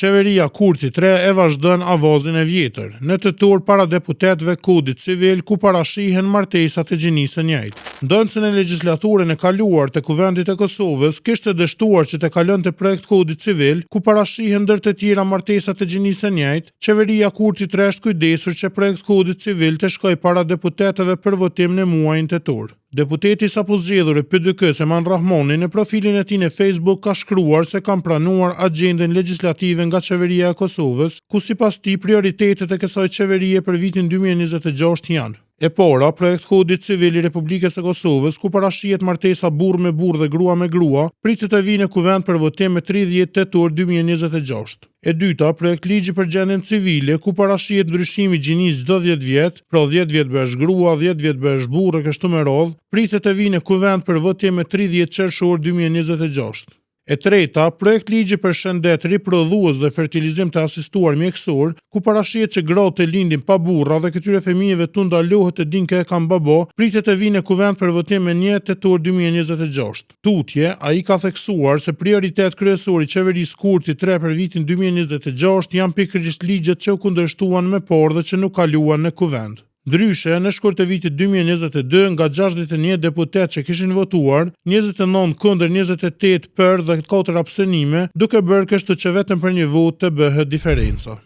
Qeveria Kurti 3 e vazhdon avazin e vjetër. Në tetor para deputetëve Kodit Civil ku parashihen martesat e gjinisë së njëjtë. Ndonse në legjislaturën e kaluar të Kuvendit të Kosovës kishte dështuar që të kalonte projekt Kodit Civil ku parashihen ndër të tjera martesat e gjinisë së njëjtë, Qeveria Kurti 3 është kujdesur që projekt Kodit Civil të shkojë para deputetëve për votim në muajin tetor. Deputeti sapo zgjedhur e PDK Seman Rahmoni në profilin e tij në Facebook ka shkruar se kam pranuar agjendën legjislative nga Qeveria e Kosovës, ku sipas tij prioritetet e kësaj qeverie për vitin 2026 janë: projekt Kodit Civil i Republikës së Kosovës, ku parashihet martesa burr me burr dhe grua me grua, pritet të vijë në kuvend për votim me 30 tetor 2026. Projekt ligji për gjendjen civile, ku parashihet ndryshimi i gjinisë çdo 10 vjet, pra 10 vjet bëhesh grua, 10 vjet bëhesh burr e kështu me radhë, pritet të vijë në kuvend për votim me 30 qershor 2026. Projekt ligji për shëndet riprodhues dhe fertilizim të asistuar mjekësor, ku parashihet që gratë të lindin pa burra dhe këtyre fëmijëve tu ndalohet të dinë kë e kanë babo, pritet të vijë në kuvend për votim me 1 tetor 2026. Tutje, ai ka theksuar se prioritet kryesor i qeverisë Kurti 3 për vitin 2026 janë pikërisht ligjet që u kundërshtuan më parë dhe që nuk kaluan në kuvend. Ndryshe, në shkurt të vitit 2022, nga 61 deputet që kishin votuar, 29 kundër 28 për dhe 4 abstenime, duke bërë kështu që vetëm për një votë të bëhet diferenca.